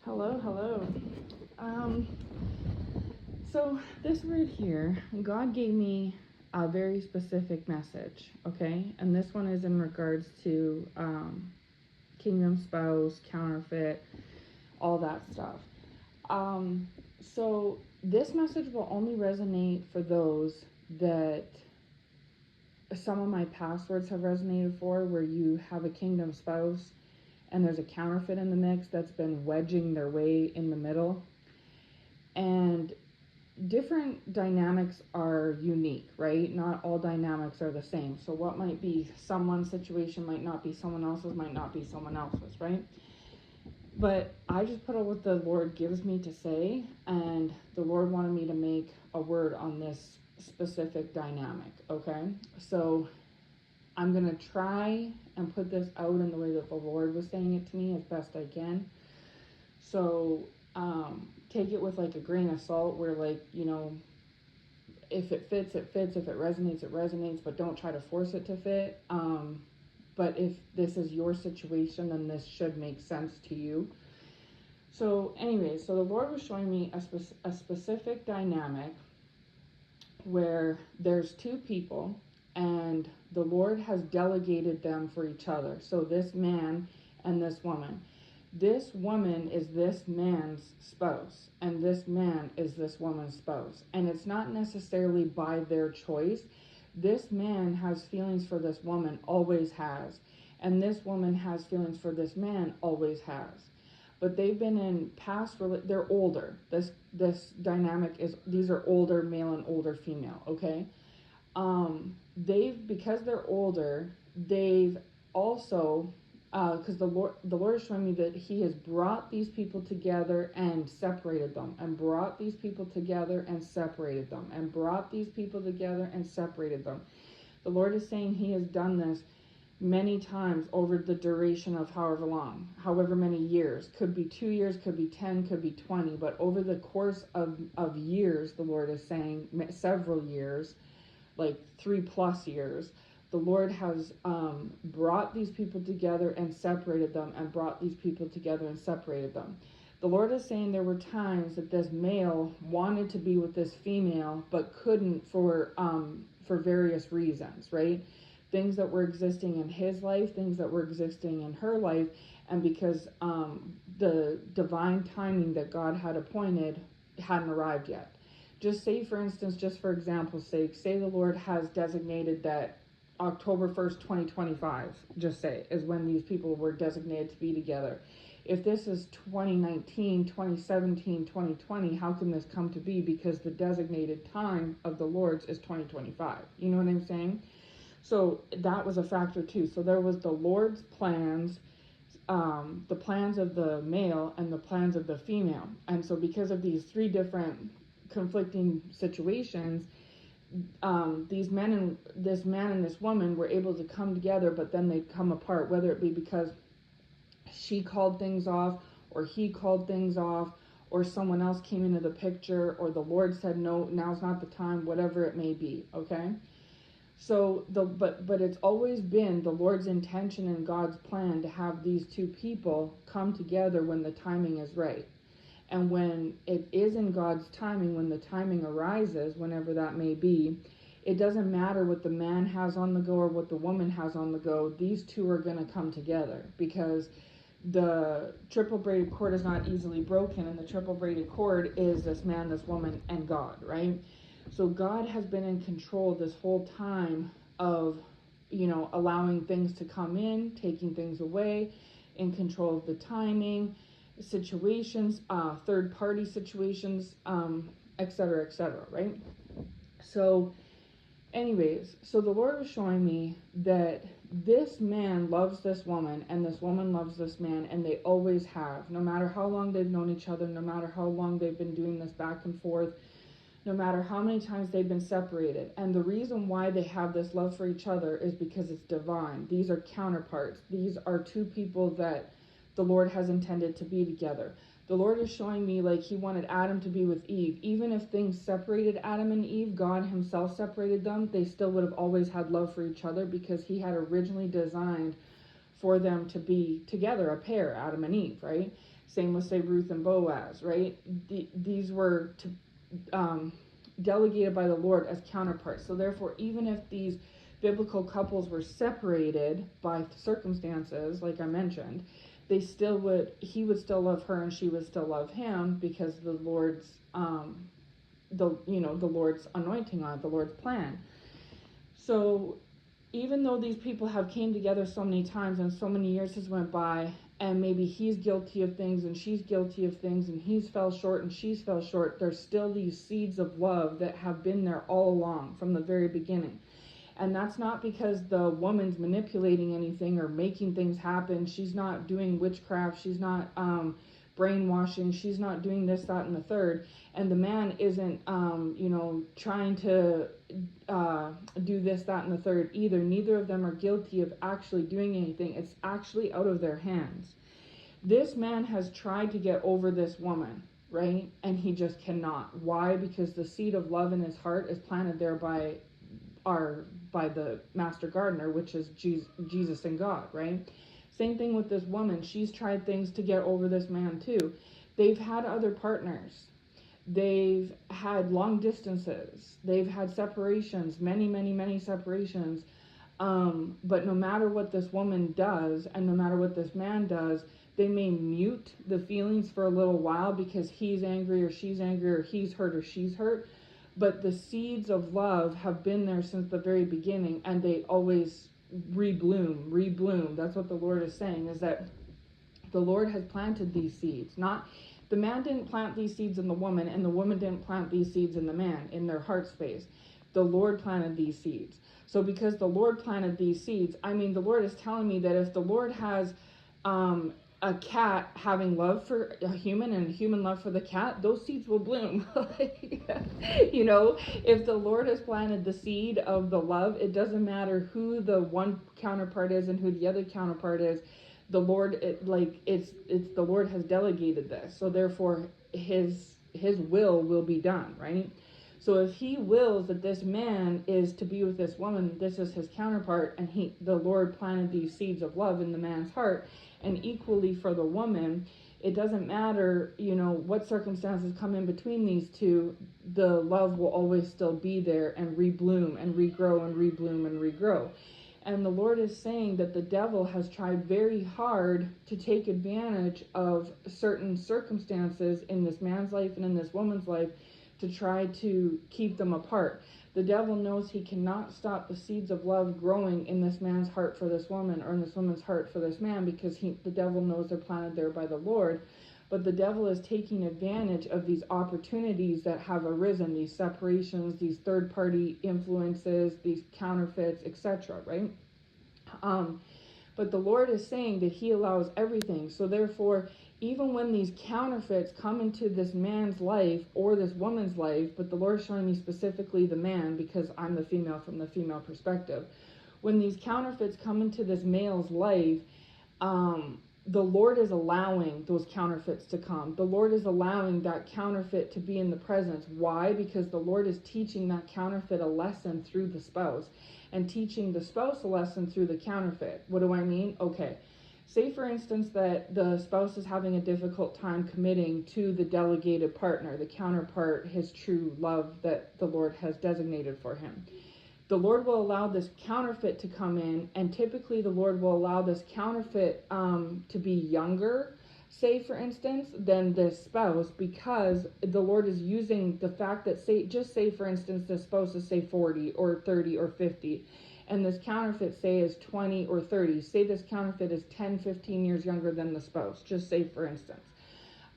Hello, hello. Um, so this word here, God gave me a very specific message, okay? And this one is in regards to kingdom spouse, counterfeit, all that stuff. So this message will only resonate for those that some of my past words have resonated for, where you have a kingdom spouse and there's a counterfeit in the mix that's been wedging their way in the middle. And different dynamics are unique, right? Not all dynamics are the same. So what might be someone's situation might not be someone else's, might not be someone else's, right? But I just put out what the Lord gives me to say, and the Lord wanted me to make a word on this specific dynamic, okay? So I'm going to try and put this out in the way that the Lord was saying it to me as best I can. So take it with like a grain of salt, where, like, if it fits, it fits. If it resonates, it resonates, but don't try to force it to fit. But if this is your situation, then this should make sense to you. So anyways, so the Lord was showing me a specific dynamic where there's two people and the Lord has delegated them for each other. So this man and this woman. This woman is this man's spouse, and this man is this woman's spouse. And it's not necessarily by their choice. This man has feelings for this woman, always has. And this woman has feelings for this man, always has. But they've been in past, they're older. This dynamic is, these are older male and older female, okay? Because they're older, they've also, because the Lord is showing me that He has brought these people together and separated them, and brought these people together and separated them, and brought these people together and separated them. The Lord is saying He has done this many times over the duration of however many years. Could be 2 years, could be 10, could be 20, but over the course of years, the Lord is saying, several years, like 3+ years, the Lord has brought these people together and separated them, and brought these people together and separated them. The Lord is saying there were times that this male wanted to be with this female, but couldn't for various reasons, right? Things that were existing in his life, things that were existing in her life, and because the divine timing that God had appointed hadn't arrived yet. Just say, for instance, just for example's sake, say the Lord has designated that October 1st, 2025, just say, is when these people were designated to be together. If this is 2019, 2017, 2020, how can this come to be? Because the designated time of the Lord's is 2025. You know what I'm saying? So that was a factor too. So there was the Lord's plans, the plans of the male and the plans of the female. And so because of these three different conflicting situations, this man and this woman were able to come together, but then they'd come apart, whether it be because she called things off, or he called things off, or someone else came into the picture, or the Lord said, no, now's not the time, whatever it may be, okay? So but it's always been the Lord's intention and God's plan to have these two people come together when the timing is right. And when it is in God's timing, when the timing arises, whenever that may be, it doesn't matter what the man has on the go or what the woman has on the go. These two are going to come together, because the triple braided cord is not easily broken, and the triple braided cord is this man, this woman, and God, right? So God has been in control this whole time of, allowing things to come in, taking things away, in control of the timing, situations, third-party situations, etc., right? So anyways, so the Lord was showing me that this man loves this woman, and this woman loves this man, and they always have, no matter how long they've known each other, no matter how long they've been doing this back and forth, no matter how many times they've been separated. And the reason why they have this love for each other is because it's divine. These are counterparts. These are two people that the Lord has intended to be together. The Lord is showing me, like, He wanted Adam to be with Eve. Even if things separated Adam and Eve, God Himself separated them, they still would have always had love for each other, because He had originally designed for them to be together, a pair, Adam and Eve, right? Same with, say, Ruth and Boaz, right? These were delegated by the Lord as counterparts. So therefore, even if these biblical couples were separated by circumstances, like I mentioned, he would still love her and she would still love him, because the Lord's the Lord's anointing on it, the Lord's plan. So even though these people have came together so many times and so many years has went by, and maybe he's guilty of things and she's guilty of things, and he's fell short and she's fell short, there's still these seeds of love that have been there all along from the very beginning. And that's not because the woman's manipulating anything or making things happen. She's not doing witchcraft. She's not brainwashing. She's not doing this, that, and the third. And the man isn't, trying to do this, that, and the third either. Neither of them are guilty of actually doing anything. It's actually out of their hands. This man has tried to get over this woman, right? And he just cannot. Why? Because the seed of love in his heart is planted there by the master gardener, which is Jesus and God, right? Same thing with this woman. She's tried things to get over this man too. They've had other partners. They've had long distances. They've had separations, many, many, many separations. But no matter what this woman does and no matter what this man does, they may mute the feelings for a little while because he's angry or she's angry or he's hurt or she's hurt. But the seeds of love have been there since the very beginning, and they always rebloom. That's what the Lord is saying, is that the Lord has planted these seeds. Not the man didn't plant these seeds in the woman, and the woman didn't plant these seeds in the man, in their heart space. The Lord planted these seeds. So because the Lord planted these seeds, the Lord is telling me that if the Lord has a cat having love for a human and a human love for the cat, those seeds will bloom. If the Lord has planted the seed of the love, it doesn't matter who the one counterpart is and who the other counterpart is. The Lord, it's the Lord has delegated this, so therefore his will be done, right? So if he wills that this man is to be with this woman, this is his counterpart, and the Lord planted these seeds of love in the man's heart. And equally for the woman, it doesn't matter, what circumstances come in between these two, the love will always still be there and rebloom and regrow and rebloom and regrow. And the Lord is saying that the devil has tried very hard to take advantage of certain circumstances in this man's life and in this woman's life to try to keep them apart. The devil knows he cannot stop the seeds of love growing in this man's heart for this woman or in this woman's heart for this man, because the devil knows they're planted there by the Lord. But the devil is taking advantage of these opportunities that have arisen, these separations, these third-party influences, these counterfeits, etc., right? But the Lord is saying that he allows everything. So therefore, even when these counterfeits come into this man's life or this woman's life, but the Lord is showing me specifically the man because I'm the female from the female perspective. When these counterfeits come into this male's life, the Lord is allowing those counterfeits to come. The Lord is allowing that counterfeit to be in the presence. Why? Because the Lord is teaching that counterfeit a lesson through the spouse and teaching the spouse a lesson through the counterfeit. What do I mean? Okay. Say, for instance, that the spouse is having a difficult time committing to the delegated partner, the counterpart, his true love that the Lord has designated for him. The Lord will allow this counterfeit to come in, and typically the Lord will allow this counterfeit to be younger, say, for instance, than this spouse, because the Lord is using the fact that, say, for instance, the spouse is, say, 40 or 30 or 50. And this counterfeit, say, is 20 or 30. Say this counterfeit is 10, 15 years younger than the spouse, just say, for instance.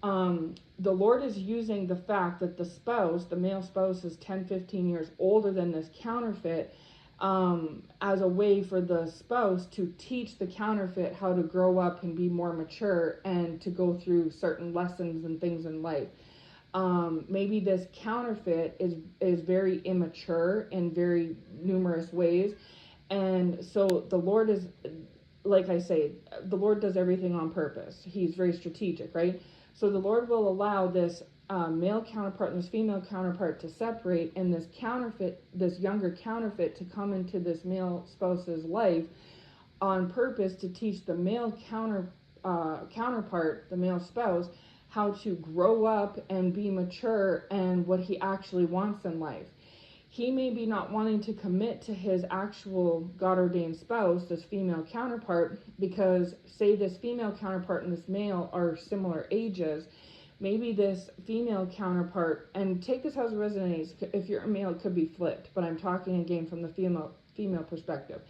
The Lord is using the fact that the spouse, the male spouse, is 10, 15 years older than this counterfeit as a way for the spouse to teach the counterfeit how to grow up and be more mature and to go through certain lessons and things in life. Maybe this counterfeit is very immature in very numerous ways. And so the Lord is, like I say, the Lord does everything on purpose. He's very strategic, right? So the Lord will allow this male counterpart and this female counterpart to separate, and this counterfeit, this younger counterfeit, to come into this male spouse's life on purpose to teach the male counterpart, the male spouse, how to grow up and be mature and what he actually wants in life. He may be not wanting to commit to his actual God-ordained spouse, this female counterpart, because say this female counterpart and this male are similar ages. Maybe this female counterpart, and take this as it resonates, if you're a male it could be flipped, but I'm talking again from the female perspective.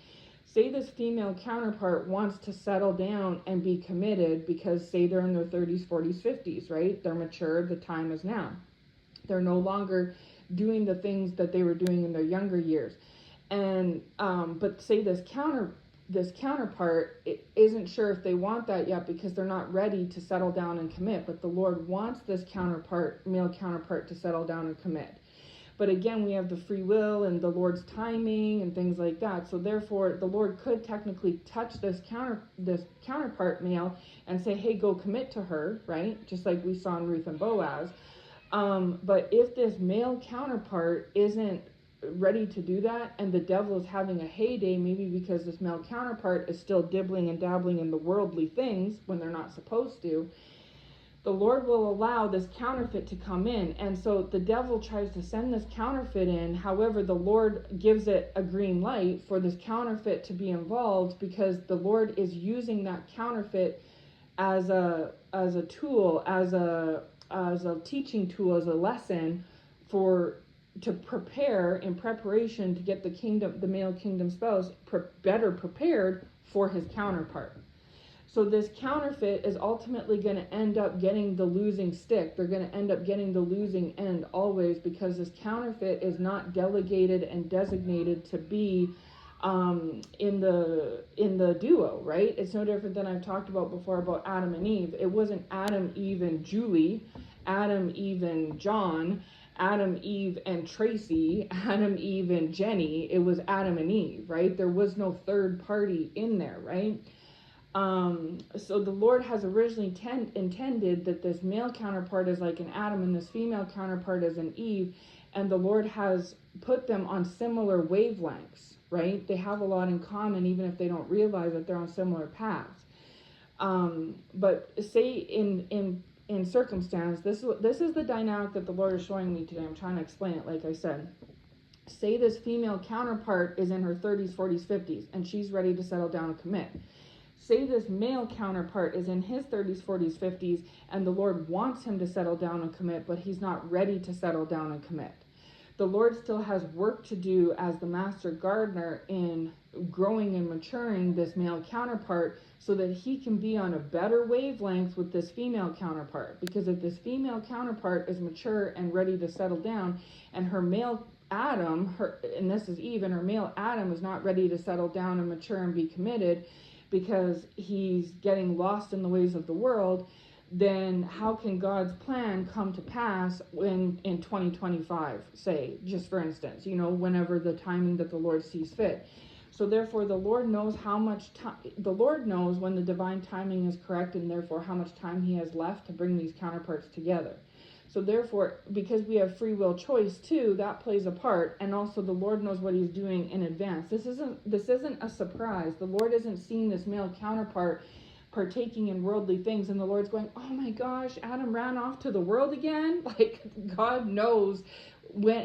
Say this female counterpart wants to settle down and be committed because say they're in their 30s, 40s, 50s, right? They're mature, the time is now. They're no longer doing the things that they were doing in their younger years. And but say this counterpart isn't sure if they want that yet because they're not ready to settle down and commit, but the Lord wants this male counterpart to settle down and commit. But again, we have the free will and the Lord's timing and things like that. So therefore, the Lord could technically touch this counterpart male and say, hey, go commit to her, right? Just like we saw in Ruth and Boaz. But if this male counterpart isn't ready to do that, and the devil is having a heyday, maybe because this male counterpart is still dibbling and dabbling in the worldly things when they're not supposed to, the Lord will allow this counterfeit to come in. And so the devil tries to send this counterfeit in. However, the Lord gives it a green light for this counterfeit to be involved because the Lord is using that counterfeit as a tool, as a teaching tool, as a lesson to prepare in preparation to get the male kingdom spouse better prepared for his counterpart. So this counterfeit is ultimately going to end up getting the losing stick. They're going to end up getting the losing end always because this counterfeit is not delegated and designated to be in the duo, right? It's no different than I've talked about before about Adam and Eve. It wasn't Adam, Eve, and Julie, Adam, Eve, and John, Adam, Eve, and Tracy, Adam, Eve, and Jenny. It was Adam and Eve, right? There was no third party in there, right? So the Lord has originally intended that this male counterpart is like an Adam and this female counterpart is an Eve, and the Lord has put them on similar wavelengths, right? They have a lot in common, even if they don't realize that they're on similar paths. But say in circumstance, this is the dynamic that the Lord is showing me today. I'm trying to explain it, like I said. Say this female counterpart is in her 30s, 40s, 50s, and she's ready to settle down and commit. Say this male counterpart is in his 30s, 40s, 50s, and the Lord wants him to settle down and commit, but he's not ready to settle down and commit. The Lord still has work to do as the master gardener in growing and maturing this male counterpart so that he can be on a better wavelength with this female counterpart. Because if this female counterpart is mature and ready to settle down, and her male Adam, and this is Eve, and her male Adam is not ready to settle down and mature and be committed, because he's getting lost in the ways of the world, then how can God's plan come to pass in 2025, say, just for instance, whenever the timing that the Lord sees fit. So therefore the Lord knows the Lord knows when the divine timing is correct, and therefore how much time he has left to bring these counterparts together. So therefore, because we have free will choice too, that plays a part, and also the Lord knows what he's doing in advance. This isn't a surprise. The Lord isn't seeing this male counterpart partaking in worldly things, and the Lord's going, oh my gosh, Adam ran off to the world again? Like, God knows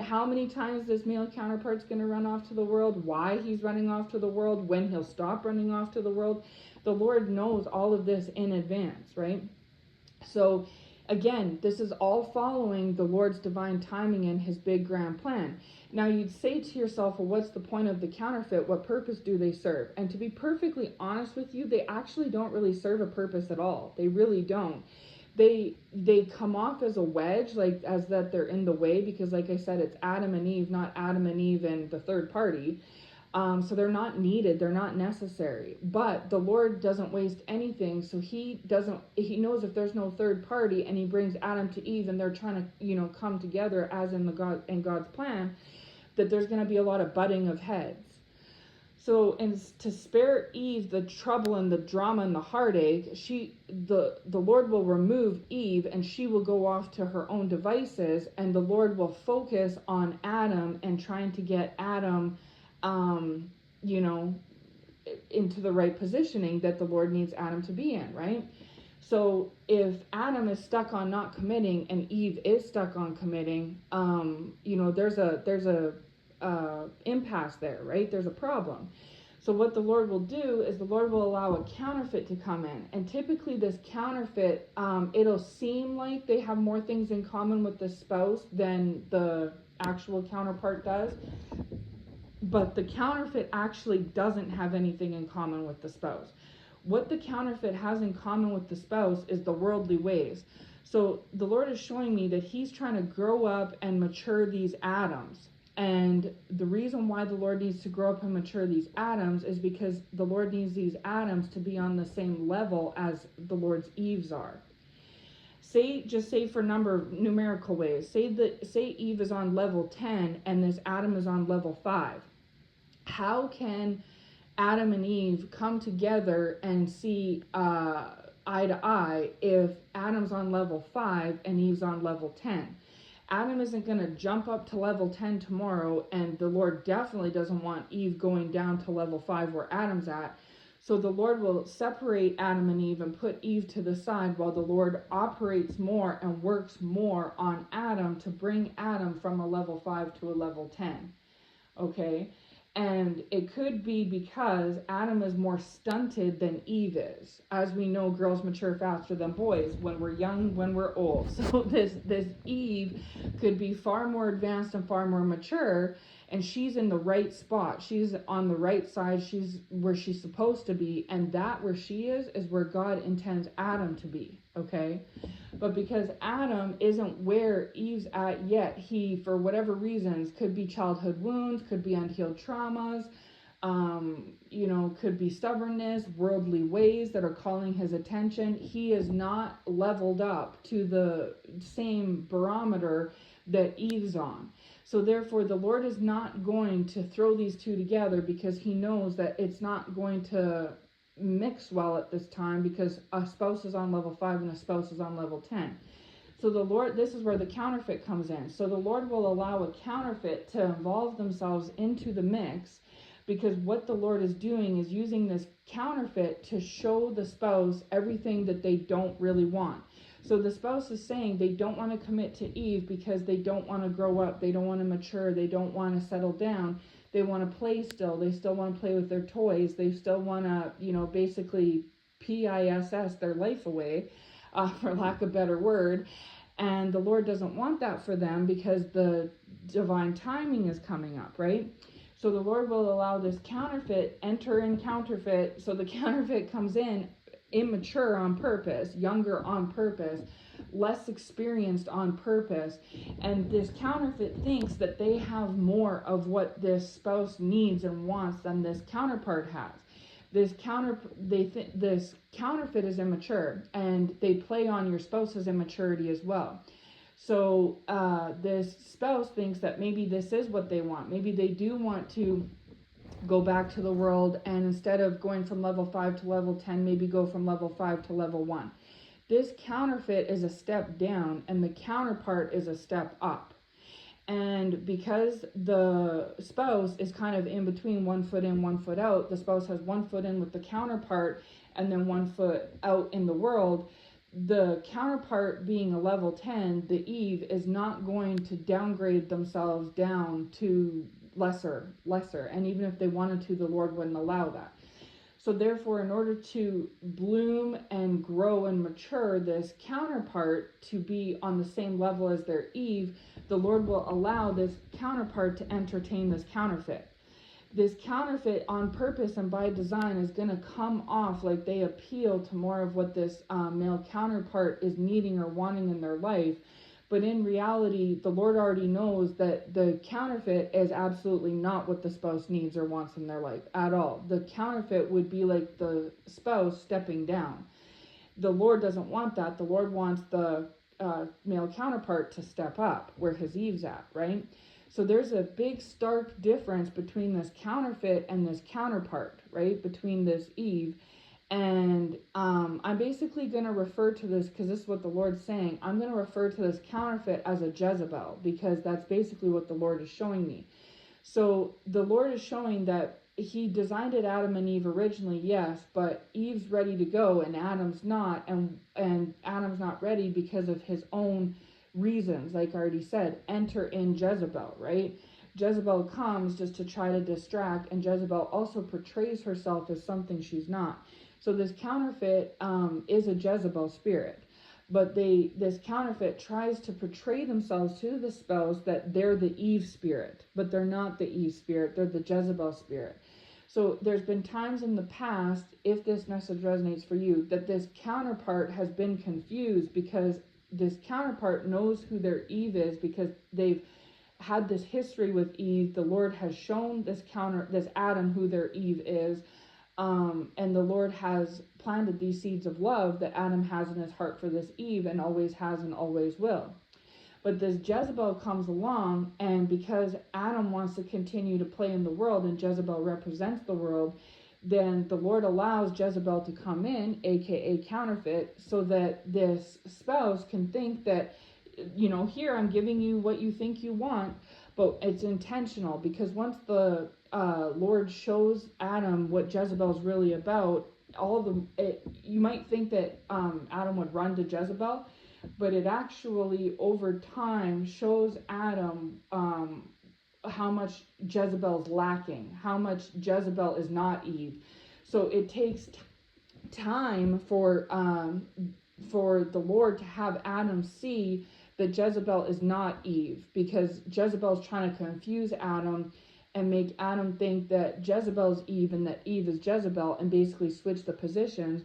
how many times this male counterpart's going to run off to the world, why he's running off to the world, when he'll stop running off to the world. The Lord knows all of this in advance, right? So again, this is all following the Lord's divine timing and his big grand plan. Now you'd say to yourself, well, what's the point of the counterfeit? What purpose do they serve? And to be perfectly honest with you, they actually don't really serve a purpose at all. They really don't. They come off as a wedge, like as that they're in the way, because like I said, it's Adam and Eve, not Adam and Eve and the third party. So they're not needed, they're not necessary. But the Lord doesn't waste anything, so he knows if there's no third party and he brings Adam to Eve and they're trying to, come together as in God's plan, that there's going to be a lot of butting of heads. So to spare Eve the trouble and the drama and the heartache, the Lord will remove Eve and she will go off to her own devices, and the Lord will focus on Adam and trying to get Adam into the right positioning that the Lord needs Adam to be in, right? So if Adam is stuck on not committing and Eve is stuck on committing, there's a impasse there, right? There's a problem. So what the Lord will do is the Lord will allow a counterfeit to come in. And typically this counterfeit, it'll seem like they have more things in common with the spouse than the actual counterpart does. But the counterfeit actually doesn't have anything in common with the spouse. What the counterfeit has in common with the spouse is the worldly ways. So the Lord is showing me that he's trying to grow up and mature these Adams. And the reason why the Lord needs to grow up and mature these Adams is because the Lord needs these Adams to be on the same level as the Lord's Eves are. Just say for numerical ways. Say Eve is on level 10 and this Adam is on level 5. How can Adam and Eve come together and see eye to eye if Adam's on level 5 and Eve's on level 10? Adam isn't going to jump up to level 10 tomorrow, and the Lord definitely doesn't want Eve going down to level 5 where Adam's at. So the Lord will separate Adam and Eve and put Eve to the side while the Lord operates more and works more on Adam to bring Adam from a level 5 to a level 10. Okay? And it could be because Adam is more stunted than Eve is. As we know, girls mature faster than boys when we're young, when we're old. So this Eve could be far more advanced and far more mature, and she's in the right spot. She's on the right side. She's where she's supposed to be, and that where she is where God intends Adam to be, okay? But because Adam isn't where Eve's at yet, he, for whatever reasons, could be childhood wounds, could be unhealed traumas, could be stubbornness, worldly ways that are calling his attention. He is not leveled up to the same barometer that Eve's on. So therefore, the Lord is not going to throw these two together because he knows that it's not going to mix well at this time because a spouse is on level 5 and a spouse is on level 10. So the Lord, this is where the counterfeit comes in. So the Lord will allow a counterfeit to involve themselves into the mix because what the Lord is doing is using this counterfeit to show the spouse everything that they don't really want. So the spouse is saying they don't want to commit to Eve because they don't want to grow up, they don't want to mature, they don't want to settle down. They want to play still. They still want to play with their toys. They still want to, basically PISS their life away, for lack of a better word. And the Lord doesn't want that for them because the divine timing is coming up, right? So the Lord will allow this counterfeit enter in counterfeit. So the counterfeit comes in immature on purpose, younger on purpose, less experienced on purpose, and this counterfeit thinks that they have more of what this spouse needs and wants than this counterpart has. This counterfeit is immature, and they play on your spouse's immaturity as well. So this spouse thinks that maybe this is what they want. Maybe they do want to go back to the world, and instead of going from level 5 to level 10, maybe go from level 5 to level 1. This counterfeit is a step down, and the counterpart is a step up. And because the spouse is kind of in between, 1 foot in, 1 foot out, the spouse has 1 foot in with the counterpart and then 1 foot out in the world. The counterpart being a level 10, the Eve is not going to downgrade themselves down to lesser. And even if they wanted to, the Lord wouldn't allow that. So therefore, in order to bloom and grow and mature this counterpart to be on the same level as their Eve, the Lord will allow this counterpart to entertain this counterfeit. This counterfeit on purpose and by design is going to come off like they appeal to more of what this male counterpart is needing or wanting in their life. But in reality, the Lord already knows that the counterfeit is absolutely not what the spouse needs or wants in their life at all. The counterfeit would be like the spouse stepping down. The Lord doesn't want that. The Lord wants the male counterpart to step up where his Eve's at, right? So there's a big stark difference between this counterfeit and this counterpart, right? Between this Eve. And I'm basically going to refer to this, because this is what the Lord's saying, I'm going to refer to this counterfeit as a Jezebel, because that's basically what the Lord is showing me. So the Lord is showing that he designed it Adam and Eve originally, yes, but Eve's ready to go and Adam's not, and Adam's not ready because of his own reasons. Like I already said, enter in Jezebel, right? Jezebel comes just to try to distract, and Jezebel also portrays herself as something she's not. So this counterfeit is a Jezebel spirit. But this counterfeit tries to portray themselves to the spouse that they're the Eve spirit, but they're not the Eve spirit, they're the Jezebel spirit. So there's been times in the past, if this message resonates for you, that this counterpart has been confused because this counterpart knows who their Eve is because they've had this history with Eve. The Lord has shown this Adam who their Eve is. And the Lord has planted these seeds of love that Adam has in his heart for this Eve and always has and always will. But this Jezebel comes along, and because Adam wants to continue to play in the world and Jezebel represents the world, then the Lord allows Jezebel to come in, aka counterfeit, so that this spouse can think that, here I'm giving you what you think you want, but it's intentional, because once the Lord shows Adam what Jezebel's really about, you might think that Adam would run to Jezebel, but it actually over time shows Adam how much Jezebel's lacking, how much Jezebel is not Eve. So it takes time for the Lord to have Adam see that Jezebel is not Eve, because Jezebel's trying to confuse Adam and make Adam think that Jezebel's Eve and that Eve is Jezebel, and basically switch the positions.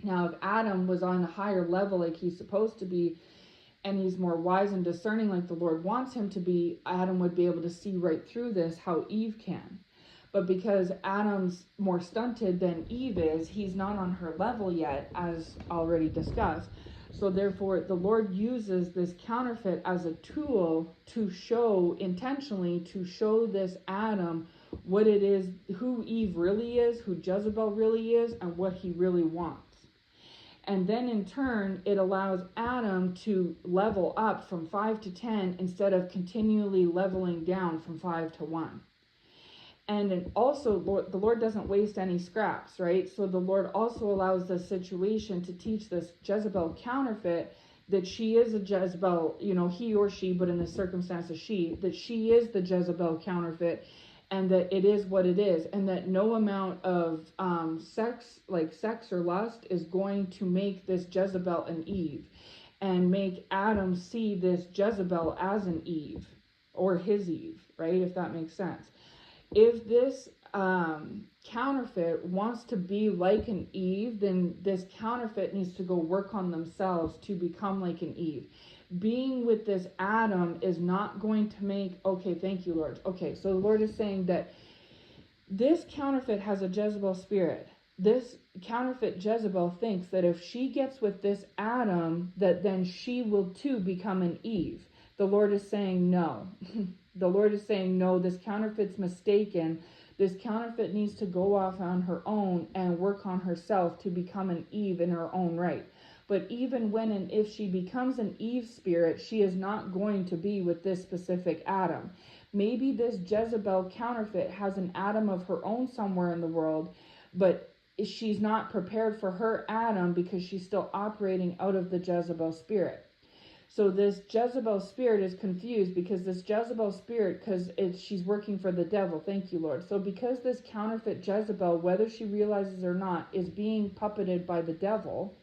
Now, if Adam was on a higher level like he's supposed to be, and he's more wise and discerning like the Lord wants him to be, Adam would be able to see right through this, how Eve can. But because Adam's more stunted than Eve is, he's not on her level yet, as already discussed. So therefore, the Lord uses this counterfeit as a tool to show, intentionally, to show this Adam what it is, who Eve really is, who Jezebel really is, and what he really wants. And then in turn, it allows Adam to level up from 5 to 10 instead of continually leveling down from 5 to 1. And also, the Lord doesn't waste any scraps, right? So the Lord also allows this situation to teach this Jezebel counterfeit that she is a Jezebel, he or she, but in this circumstance, that she is the Jezebel counterfeit, and that it is what it is, and that no amount of sex or lust, is going to make this Jezebel an Eve, and make Adam see this Jezebel as an Eve, or his Eve, right? If that makes sense. If this counterfeit wants to be like an Eve, then this counterfeit needs to go work on themselves to become like an Eve. Being with this Adam is not going to make, okay, thank you, Lord. Okay, so the Lord is saying that this counterfeit has a Jezebel spirit. This counterfeit Jezebel thinks that if she gets with this Adam, that then she will too become an Eve. The Lord is saying no. The Lord is saying, no, this counterfeit's mistaken. This counterfeit needs to go off on her own and work on herself to become an Eve in her own right. But even when and if she becomes an Eve spirit, she is not going to be with this specific Adam. Maybe this Jezebel counterfeit has an Adam of her own somewhere in the world, but she's not prepared for her Adam because she's still operating out of the Jezebel spirit. So this Jezebel spirit is confused because this Jezebel spirit, she's working for the devil. Thank you, Lord. So because this counterfeit Jezebel, whether she realizes or not, is being puppeted by the devil,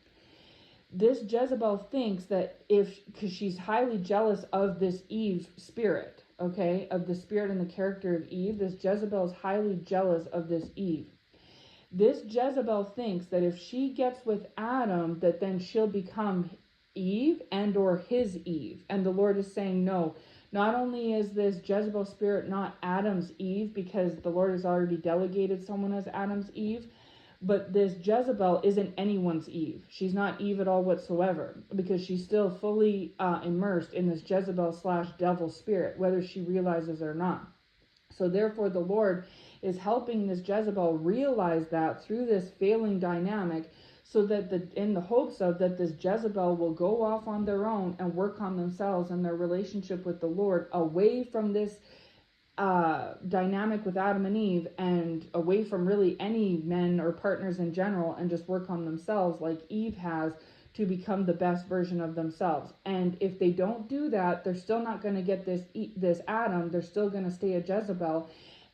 this Jezebel thinks that because she's highly jealous of this Eve spirit, okay, of the spirit and the character of Eve, this Jezebel is highly jealous of this Eve. This Jezebel thinks that if she gets with Adam, that then she'll become Eve and or his Eve. And the Lord is saying no. Not only is this Jezebel spirit not Adam's Eve, because the Lord has already delegated someone as Adam's Eve, but this Jezebel isn't anyone's Eve. She's not Eve at all whatsoever, because she's still fully immersed in this Jezebel/devil spirit, whether she realizes or not. So therefore the Lord is helping this Jezebel realize that through this failing dynamic, so that in the hopes of that this Jezebel will go off on their own and work on themselves and their relationship with the Lord, away from this dynamic with Adam and Eve and away from really any men or partners in general and just work on themselves like Eve has to become the best version of themselves. And if they don't do that, they're still not going to get this Adam. They're still going to stay a Jezebel,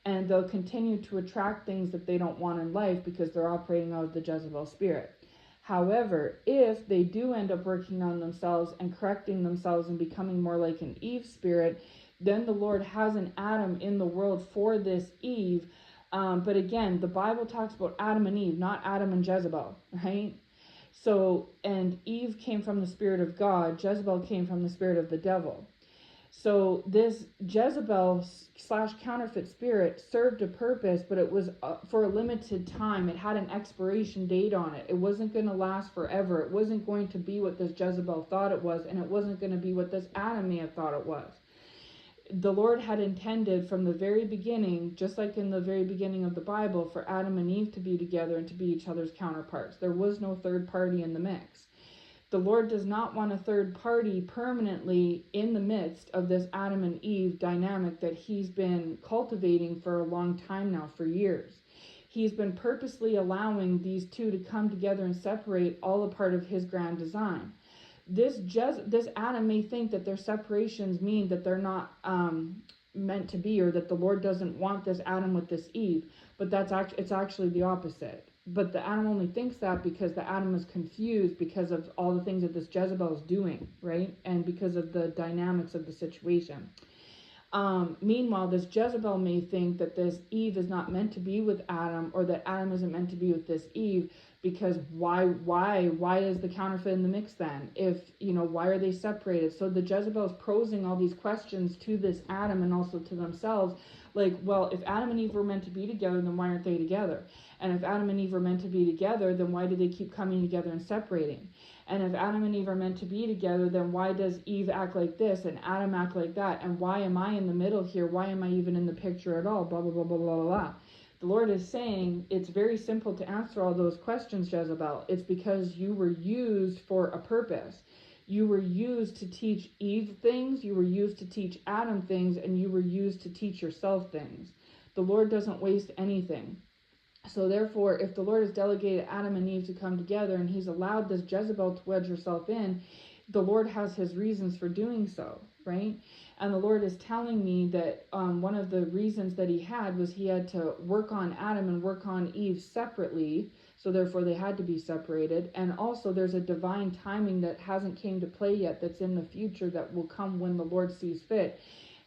and they'll continue to attract things that they don't want in life because they're operating out of the Jezebel spirit. However, if they do end up working on themselves and correcting themselves and becoming more like an Eve spirit, then the Lord has an Adam in the world for this Eve. But again, the Bible talks about Adam and Eve, not Adam and Jezebel, right? So, and Eve came from the spirit of God. Jezebel came from the spirit of the devil. So this Jezebel / counterfeit spirit served a purpose, but it was for a limited time. It had an expiration date on it. It wasn't going to last forever. It wasn't going to be what this Jezebel thought it was, and it wasn't going to be what this Adam may have thought it was. The Lord had intended from the very beginning, just like in the very beginning of the Bible, for Adam and Eve to be together and to be each other's counterparts. There was no third party in the mix. The Lord does not want a third party permanently in the midst of this Adam and Eve dynamic that he's been cultivating for a long time now, for years. He's been purposely allowing these two to come together and separate, all a part of his grand design. This Adam may think that their separations mean that they're not meant to be, or that the Lord doesn't want this Adam with this Eve, but it's actually the opposite. But the Adam only thinks that because the Adam is confused because of all the things that this Jezebel is doing, right? And because of the dynamics of the situation. Meanwhile, this Jezebel may think that this Eve is not meant to be with Adam, or that Adam isn't meant to be with this Eve, because why is the counterfeit in the mix then? If, why are they separated? So the Jezebel is posing all these questions to this Adam and also to themselves. Like, well, if Adam and Eve were meant to be together, then why aren't they together? And if Adam and Eve were meant to be together, then why do they keep coming together and separating? And if Adam and Eve are meant to be together, then why does Eve act like this and Adam act like that? And why am I in the middle here? Why am I even in the picture at all? Blah, blah, blah, blah, blah, blah, blah. The Lord is saying it's very simple to answer all those questions, Jezebel. It's because you were used for a purpose. You were used to teach Eve things, you were used to teach Adam things, and you were used to teach yourself things. The Lord doesn't waste anything. So therefore, if the Lord has delegated Adam and Eve to come together, and he's allowed this Jezebel to wedge herself in, the Lord has his reasons for doing so, right? And the Lord is telling me that one of the reasons that he had was he had to work on Adam and work on Eve separately, so therefore they had to be separated. And also there's a divine timing that hasn't came to play yet, that's in the future, that will come when the Lord sees fit.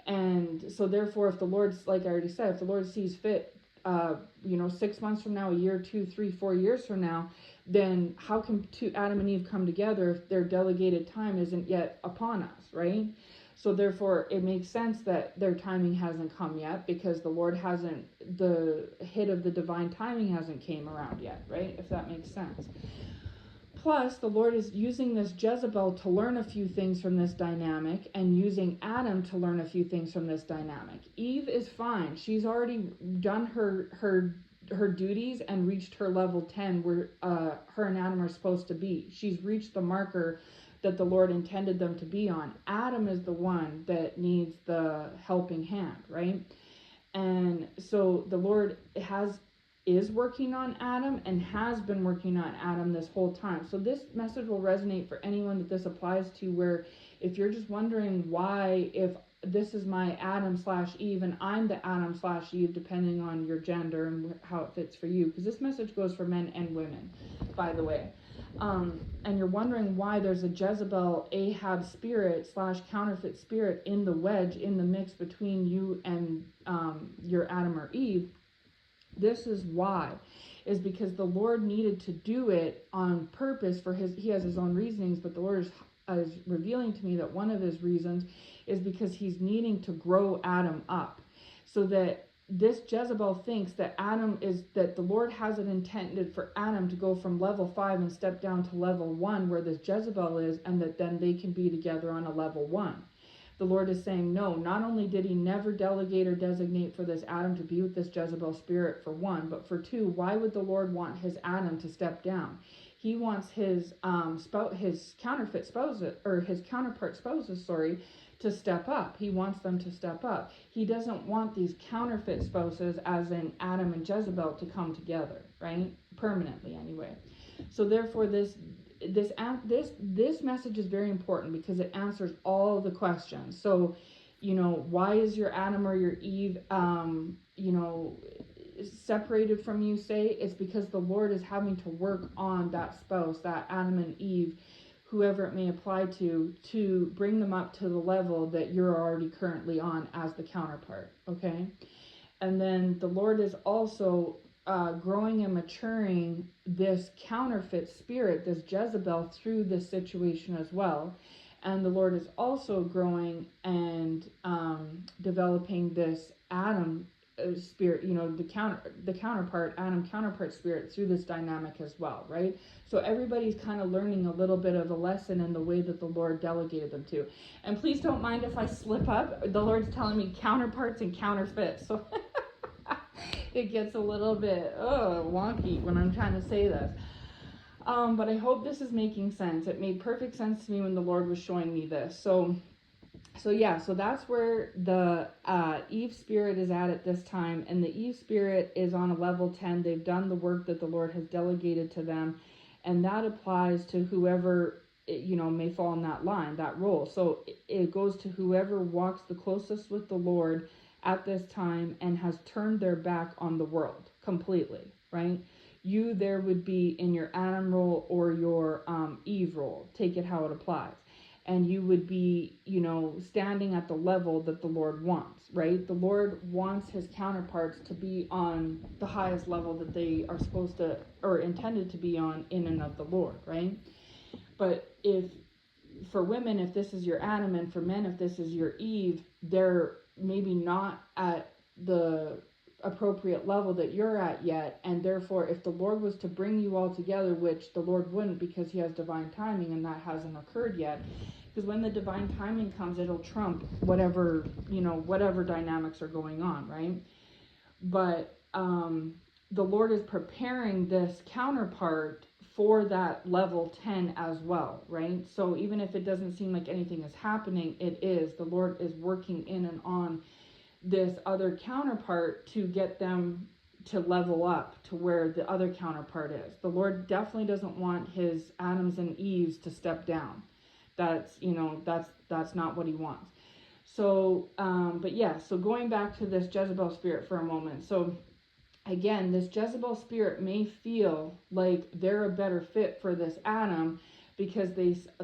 And so therefore, if the Lord's, like I already said, if the Lord sees fit, 6 months from now, a year, 2, 3, 4 years from now, then how can Adam and Eve come together if their delegated time isn't yet upon us, right? So therefore, it makes sense that their timing hasn't come yet, because the Lord hasn't, the hit of the divine timing hasn't came around yet, right? If that makes sense. Plus, the Lord is using this Jezebel to learn a few things from this dynamic, and using Adam to learn a few things from this dynamic. Eve is fine. She's already done her duties and reached her level 10 where her and Adam are supposed to be. She's reached the marker that the Lord intended them to be on. Adam is the one that needs the helping hand, right? And so the Lord is working on Adam and has been working on Adam this whole time. So this message will resonate for anyone that this applies to, where if you're just wondering why, if this is my Adam / Eve and I'm the Adam / Eve, depending on your gender and how it fits for you, because this message goes for men and women, by the way. And you're wondering why there's a Jezebel Ahab spirit / counterfeit spirit in the wedge, in the mix between you and your Adam or Eve. This is why, is because the Lord needed to do it on purpose for he has his own reasonings, but the Lord is revealing to me that one of his reasons is because he's needing to grow Adam up, so that this Jezebel thinks that that the Lord has it intended for Adam to go from level 5 and step down to level 1 where this Jezebel is, and that then they can be together on a level 1. The Lord is saying, no, not only did he never delegate or designate for this Adam to be with this Jezebel spirit, for one, but for two, why would the Lord want his Adam to step down? He wants his counterfeit spouses, or his counterpart spouses, sorry, to step up. He wants them to step up. He doesn't want these counterfeit spouses, as in Adam and Jezebel, to come together, right? Permanently, anyway. So therefore, this message is very important because it answers all the questions. So, why is your Adam or your Eve, separated from you? Say it's because the Lord is having to work on that spouse, that Adam and Eve, whoever it may apply to bring them up to the level that you're already currently on as the counterpart. Okay, and then the Lord is also growing and maturing this counterfeit spirit, this Jezebel, through this situation as well. And the Lord is also growing and developing this Adam spirit, the counterpart, Adam counterpart spirit, through this dynamic as well, right? So everybody's kind of learning a little bit of a lesson in the way that the Lord delegated them to. And please don't mind if I slip up. The Lord's telling me counterparts and counterfeits, so it gets a little bit wonky when I'm trying to say this. But I hope this is making sense. It made perfect sense to me when the Lord was showing me this. So that's where the Eve spirit is at this time. And the Eve spirit is on a level 10. They've done the work that the Lord has delegated to them. And that applies to whoever, may fall in that line, that role. So it goes to whoever walks the closest with the Lord at this time and has turned their back on the world completely, right? You there would be in your Adam role or your Eve role. Take it how it applies. And you would be, standing at the level that the Lord wants, right? The Lord wants his counterparts to be on the highest level that they are supposed to, or intended to be on, in and of the Lord, right? But for women, if this is your Adam, and for men, if this is your Eve, they're maybe not at the appropriate level that you're at yet, and therefore if the Lord was to bring you all together, which the Lord wouldn't, because he has divine timing and that hasn't occurred yet, because when the divine timing comes, it'll trump whatever dynamics are going on, right? But the Lord is preparing this counterpart for that level 10 as well, right? So even if it doesn't seem like anything is happening, it is. The Lord is working in and on this other counterpart to get them to level up to where the other counterpart is. The Lord definitely doesn't want his Adams and Eves to step down. That's not what he wants. So, so going back to this Jezebel spirit for a moment. So again, this Jezebel spirit may feel like they're a better fit for this Adam because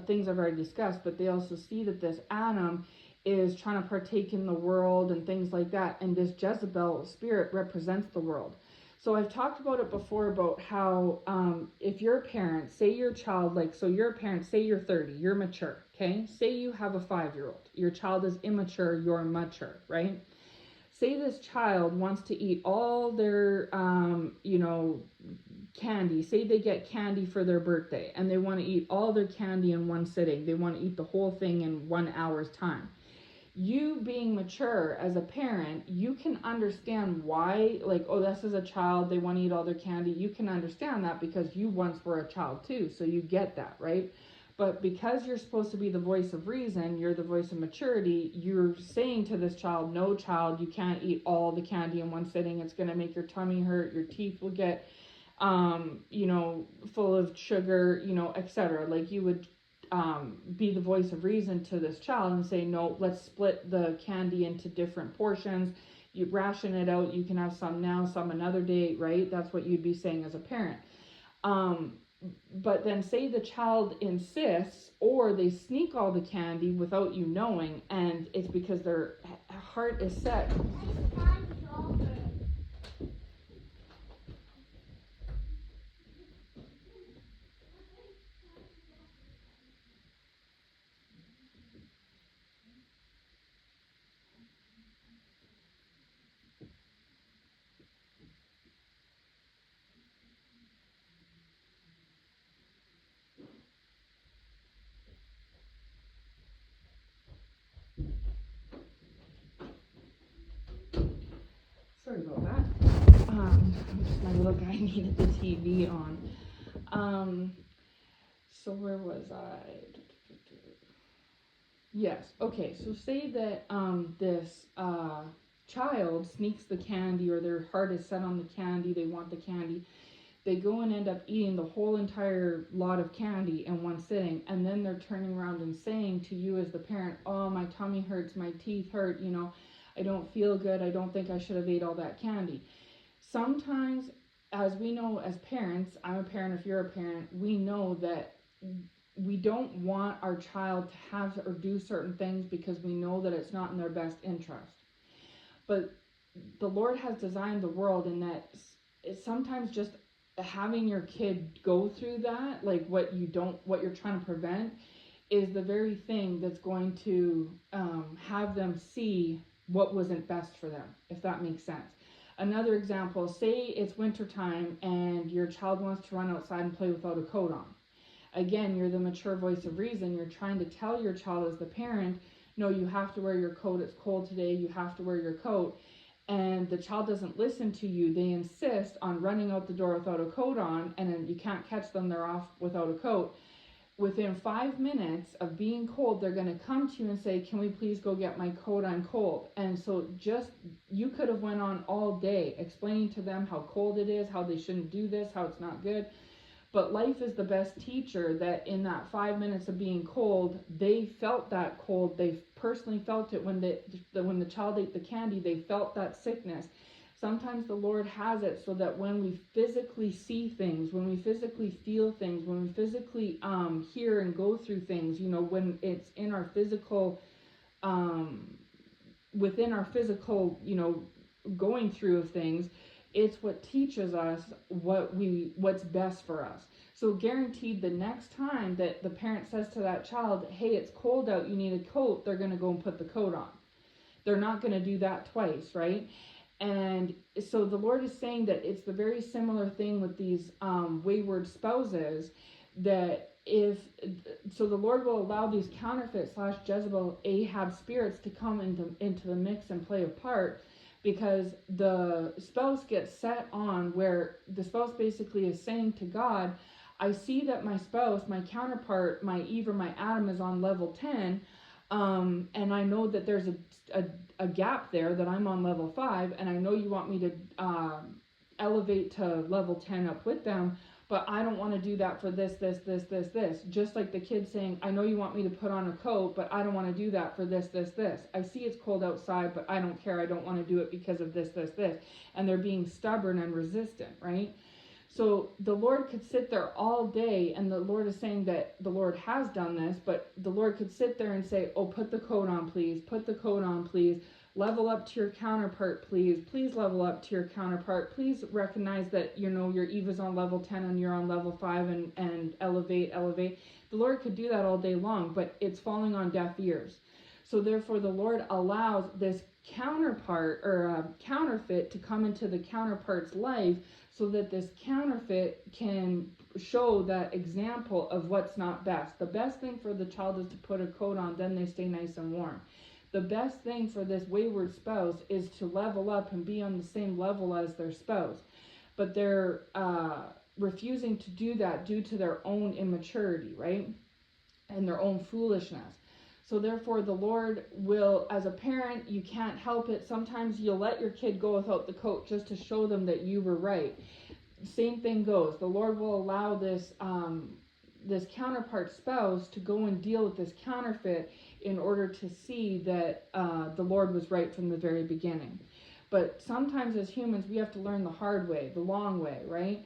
things I've already discussed, but they also see that this Adam is trying to partake in the world and things like that, and this Jezebel spirit represents the world. So I've talked about it before about how if you're a parent, say your child, you're a parent, say you're 30, you're mature, okay? Say you have a 5-year-old, your child is immature, you're mature, right? Say this child wants to eat all their, candy. Say they get candy for their birthday and they want to eat all their candy in one sitting. They want to eat the whole thing in 1 hour's time. You being mature as a parent, you can understand why, this is a child, they want to eat all their candy. You can understand that because you once were a child too, so you get that, right? But because you're supposed to be the voice of reason, you're the voice of maturity, you're saying to this child, no child, you can't eat all the candy in one sitting. It's going to make your tummy hurt, your teeth will get, full of sugar, etc. Like you would be the voice of reason to this child and say, no, let's split the candy into different portions. You ration it out. You can have some now, some another day, right? That's what you'd be saying as a parent. But then say the child insists, or they sneak all the candy without you knowing, and it's because their heart is set. Sorry about that. My little guy needed the TV on. So where was I? Yes. Okay. So say that this child sneaks the candy, or their heart is set on the candy. They want the candy. They go and end up eating the whole entire lot of candy in one sitting, and then they're turning around and saying to you as the parent, "Oh, my tummy hurts, my teeth hurt. You know, I don't feel good. I don't think I should have ate all that candy." Sometimes, as we know as parents, I'm a parent, if you're a parent, we know that we don't want our child to have or do certain things because we know that it's not in their best interest. But the Lord has designed the world in that it's sometimes just having your kid go through that, like what you're trying to prevent, is the very thing that's going to have them see what wasn't best for them, if that makes sense. Another example, say it's wintertime and your child wants to run outside and play without a coat on. Again, you're the mature voice of reason. You're trying to tell your child as the parent, no, you have to wear your coat. It's cold today. You have to wear your coat. And the child doesn't listen to you. They insist on running out the door without a coat on, and then you can't catch them. They're off without a coat. Within 5 minutes of being cold, they're going to come to you and say, "Can we please go get my coat? I'm cold." And so you could have went on all day explaining to them how cold it is, how they shouldn't do this, how it's not good. But life is the best teacher, that in that 5 minutes of being cold, they felt that cold. They personally felt it when the child ate the candy. They felt that sickness. Sometimes the Lord has it so that when we physically see things, when we physically feel things, when we physically hear and go through things, when it's in our physical, within our physical, going through of things, it's what teaches us what's best for us. So guaranteed the next time that the parent says to that child, "Hey, it's cold out, you need a coat," they're going to go and put the coat on. They're not going to do that twice, right? And so the Lord is saying that it's the very similar thing with these wayward spouses, that so the Lord will allow these counterfeit / Jezebel Ahab spirits to come into the mix and play a part, because the spouse gets set on where the spouse basically is saying to God, "I see that my spouse, my counterpart, my Eve or my Adam is on level 10, and I know that there's a gap there, that I'm on level 5, and I know you want me to elevate to level 10 up with them, but I don't want to do that for this. Just like the kid saying, "I know you want me to put on a coat, but I don't want to do that for this. I see it's cold outside, but I don't care. I don't want to do it because of this. And they're being stubborn and resistant, right? So the Lord could sit there all day, and the Lord is saying that the Lord has done this, but the Lord could sit there and say, "Oh, put the coat on, please. Put the coat on, please. Level up to your counterpart, please. Please level up to your counterpart. Please recognize that, your Eve is on level 10 and you're on level 5, and elevate. The Lord could do that all day long, but it's falling on deaf ears. So therefore the Lord allows this counterpart or counterfeit to come into the counterpart's life, so that this counterfeit can show that example of what's not best. The best thing for the child is to put a coat on, then they stay nice and warm. The best thing for this wayward spouse is to level up and be on the same level as their spouse. But they're refusing to do that due to their own immaturity, right? And their own foolishness. So therefore the Lord will, as a parent, you can't help it. Sometimes you'll let your kid go without the coat just to show them that you were right. Same thing goes. The Lord will allow this counterpart spouse to go and deal with this counterfeit in order to see that the Lord was right from the very beginning. But sometimes as humans, we have to learn the hard way, the long way, right?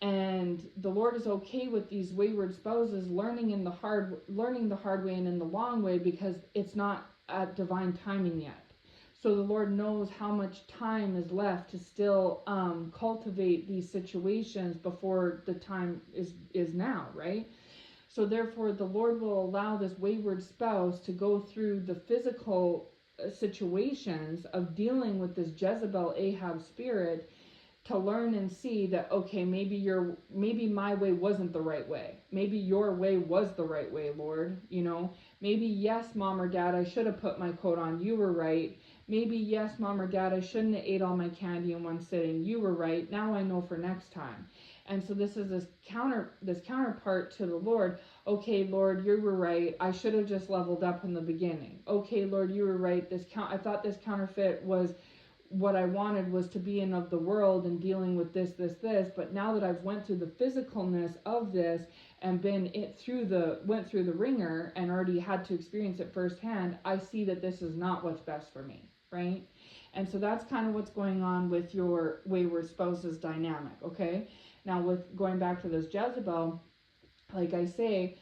And the Lord is okay with these wayward spouses learning the hard way and in the long way, because it's not at divine timing yet. So the Lord knows how much time is left to still cultivate these situations before the time is now, right? So therefore the Lord will allow this wayward spouse to go through the physical situations of dealing with this Jezebel Ahab spirit, to learn and see that, okay, maybe my way wasn't the right way. Maybe your way was the right way, Lord. Maybe, yes, Mom or Dad, I should have put my coat on. You were right. Maybe, yes, Mom or Dad, I shouldn't have ate all my candy in one sitting. You were right. Now I know for next time. And so this is this counterpart to the Lord. Okay, Lord, you were right. I should have just leveled up in the beginning. Okay, Lord, you were right. I thought this counterfeit was what I wanted, was to be in of the world and dealing with this, but now that I've went through the physicalness of this and went through the ringer and already had to experience it firsthand, I see that this is not what's best for me, right? And so that's kind of what's going on with your wayward spouse's dynamic, okay? Now, with going back to this Jezebel, like I say,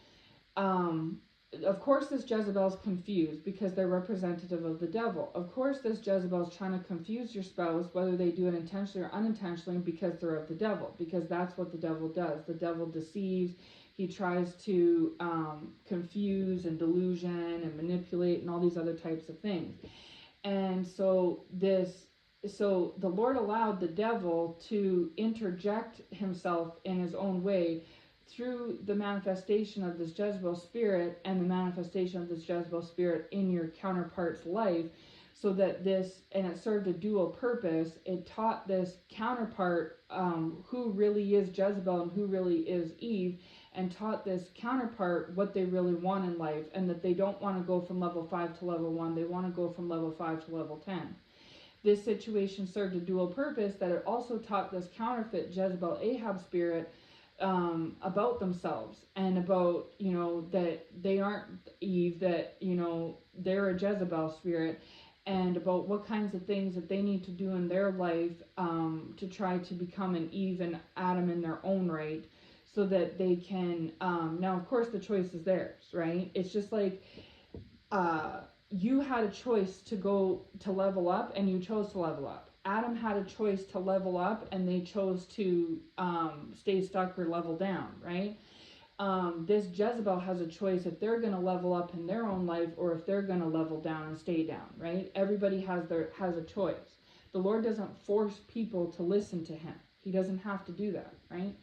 of course this Jezebel's confused because they're representative of the devil. Of course this Jezebel's trying to confuse your spouse, whether they do it intentionally or unintentionally, because they're of the devil, because that's what the devil does. The devil deceives. He tries to confuse and delusion and manipulate and all these other types of things. And so the Lord allowed the devil to interject himself in his own way through the manifestation of this Jezebel spirit and the manifestation of this Jezebel spirit in your counterpart's life, so that and it served a dual purpose. It taught this counterpart who really is Jezebel and who really is Eve, and taught this counterpart what they really want in life, and that they don't want to go from level 5 to level 1, they want to go from level 5 to level 10. This situation served a dual purpose, that it also taught this counterfeit Jezebel Ahab spirit about themselves, and about, that they aren't Eve, that, they're a Jezebel spirit, and about what kinds of things that they need to do in their life to try to become an Eve and Adam in their own right, so that they can, now of course the choice is theirs, right? It's just like, you had a choice to go to level up, and you chose to level up. Adam had a choice to level up, and they chose to stay stuck or level down, right? This Jezebel has a choice if they're going to level up in their own life, or if they're going to level down and stay down, right? Everybody has a choice. The Lord doesn't force people to listen to him. He doesn't have to do that, right?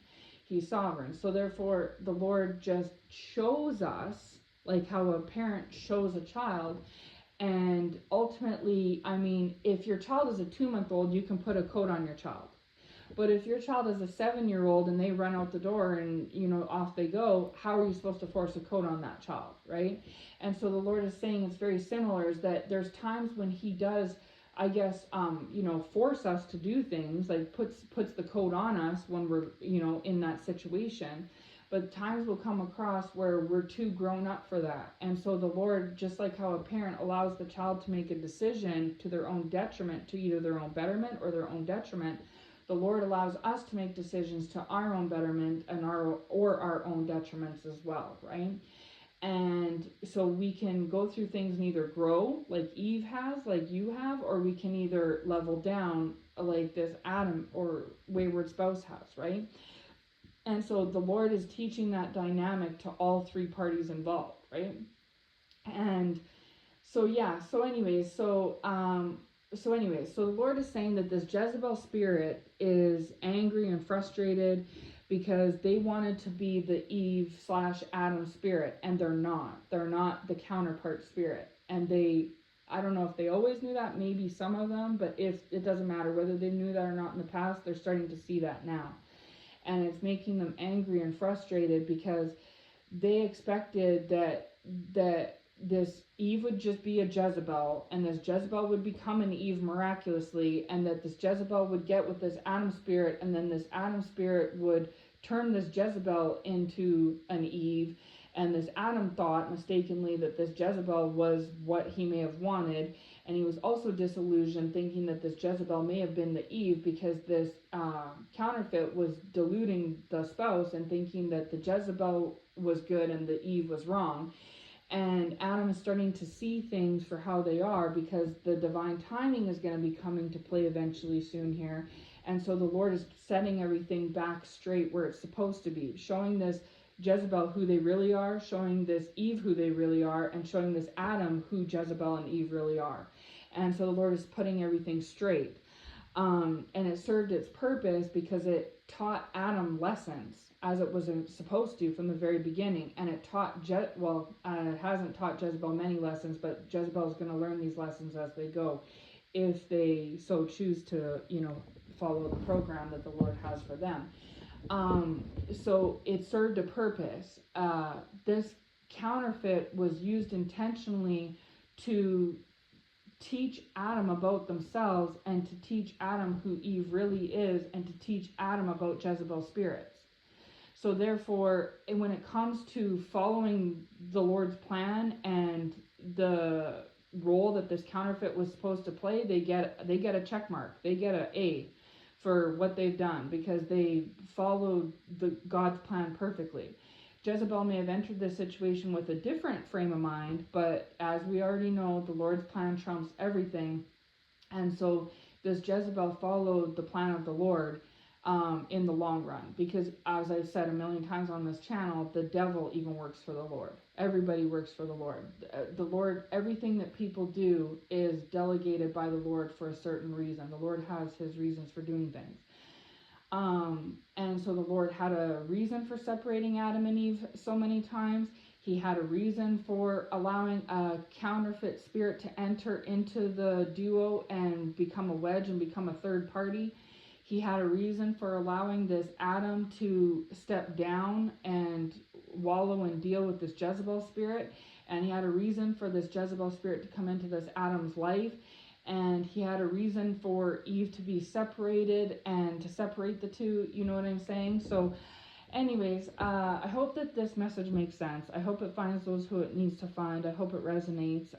He's sovereign. So therefore, the Lord just shows us, like how a parent shows a child. And ultimately, I mean, if your child is a 2-month-old, you can put a coat on your child. But if your child is a 7-year-old and they run out the door and, off they go, how are you supposed to force a coat on that child, right? And so the Lord is saying it's very similar, is that there's times when he does, I guess, force us to do things, like puts the coat on us when we're, in that situation. But times will come across where we're too grown up for that. And so the Lord, just like how a parent allows the child to make a decision to their own detriment, to either their own betterment or their own detriment, the Lord allows us to make decisions to our own betterment and our own detriments as well, right? And so we can go through things and either grow like Eve has, like you have, or we can either level down like this Adam or wayward spouse has, right? And so the Lord is teaching that dynamic to all three parties involved, right? And so the Lord is saying that this Jezebel spirit is angry and frustrated because they wanted to be the Eve/Adam spirit, and they're not. They're not the counterpart spirit. And I don't know if they always knew that, maybe some of them, but if it doesn't matter whether they knew that or not in the past, they're starting to see that now. And it's making them angry and frustrated because they expected that this Eve would just be a Jezebel, and this Jezebel would become an Eve miraculously, and that this Jezebel would get with this Adam spirit, and then this Adam spirit would turn this Jezebel into an Eve, and this Adam thought mistakenly that this Jezebel was what he may have wanted, and he was also disillusioned, thinking that this Jezebel may have been the Eve, because this counterfeit was deluding the spouse and thinking that the Jezebel was good and the Eve was wrong. And Adam is starting to see things for how they are, because the divine timing is going to be coming to play eventually soon here. And so the Lord is setting everything back straight where it's supposed to be, showing this Jezebel who they really are, showing this Eve who they really are, and showing this Adam who Jezebel and Eve really are. And so the Lord is putting everything straight. And it served its purpose because it taught Adam lessons, as it was supposed to from the very beginning. And it taught, it hasn't taught Jezebel many lessons, but Jezebel is going to learn these lessons as they go, if they so choose to, follow the program that the Lord has for them. So it served a purpose. This counterfeit was used intentionally to teach Adam about themselves and to teach Adam who Eve really is and to teach Adam about Jezebel's spirits. So therefore, when it comes to following the Lord's plan and the role that this counterfeit was supposed to play, they get a check mark. They get an A for what they've done because they followed God's plan perfectly. Jezebel may have entered this situation with a different frame of mind, but as we already know, the Lord's plan trumps everything. And so this Jezebel followed the plan of the Lord in the long run, because as I've said a million times on this channel, the devil even works for the Lord. Everybody works for the Lord. The Lord, everything that people do is delegated by the Lord for a certain reason. The Lord has his reasons for doing things. And so the Lord had a reason for separating Adam and Eve so many times. He had a reason for allowing a counterfeit spirit to enter into the duo and become a wedge and become a third party. He had a reason for allowing this Adam to step down and wallow and deal with this Jezebel spirit. And he had a reason for this Jezebel spirit to come into this Adam's life. And he had a reason for Eve to be separated and to separate the two. You know what I'm saying? So anyways, I hope that this message makes sense. I hope it finds those who it needs to find. I hope it resonates.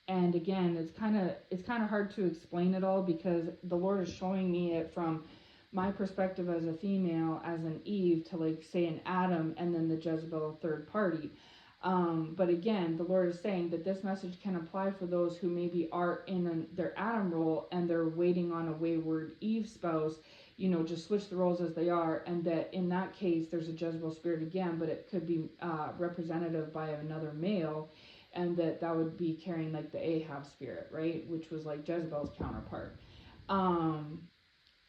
And again, it's kind of hard to explain it all because the Lord is showing me it from my perspective as a female, as an Eve, to like say an Adam, and then the Jezebel third party. But again, the Lord is saying that this message can apply for those who maybe are in their Adam role and they're waiting on a wayward Eve spouse. You know, just switch the roles as they are, and that in that case there's a Jezebel spirit again, but it could be representative by another male, and that would be carrying like the Ahab spirit, right, which was like Jezebel's counterpart.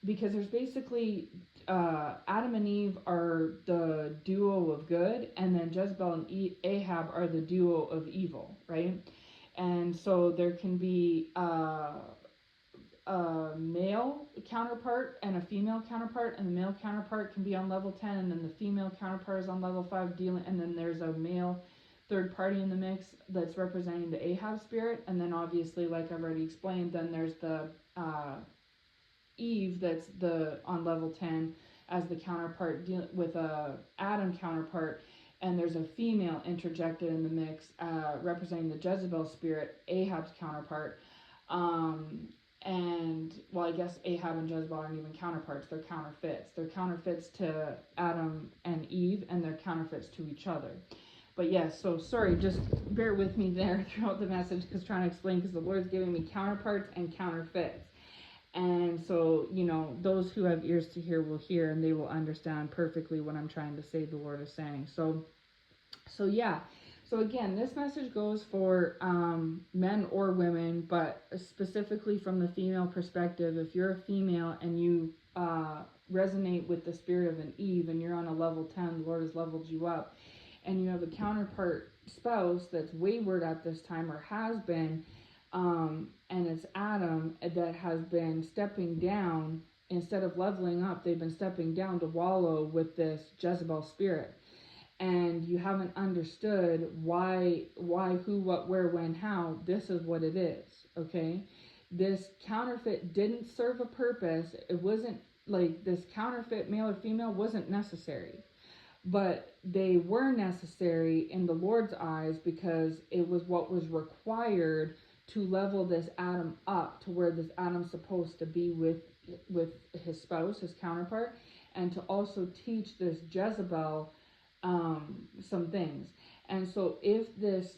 Because there's basically Adam and Eve are the duo of good, and then Jezebel and Ahab are the duo of evil, right? And so there can be a male counterpart and a female counterpart, and the male counterpart can be on level 10, and then the female counterpart is on level 5 dealing, and then there's a male third party in the mix that's representing the Ahab spirit. And then obviously, like I've already explained, then there's the Eve that's on level 10 as the counterpart with a Adam counterpart, and there's a female interjected in the mix representing the Jezebel spirit, Ahab's counterpart. And well, I guess Ahab and Jezebel aren't even counterparts, they're counterfeits. They're counterfeits to Adam and Eve, and they're counterfeits to each other. But yes, so sorry, just bear with me there throughout the message, because trying to explain, because the Lord's giving me counterparts and counterfeits. And so, you know, those who have ears to hear will hear, and they will understand perfectly what I'm trying to say, the Lord is saying. So yeah. So again, this message goes for men or women, but specifically from the female perspective. If you're a female and you resonate with the spirit of an Eve, and you're on a level 10, the Lord has leveled you up, and you have a counterpart spouse that's wayward at this time, or has been, and it's Adam that has been stepping down. Instead of leveling up, they've been stepping down to wallow with this Jezebel spirit. And you haven't understood why, who, what, where, when, how. This is what it is, okay? This counterfeit didn't serve a purpose. It wasn't like this counterfeit, male or female, wasn't necessary. But they were necessary in the Lord's eyes, because it was what was required to level this Adam up to where this Adam's supposed to be with his spouse, his counterpart, and to also teach this Jezebel some things. And so if this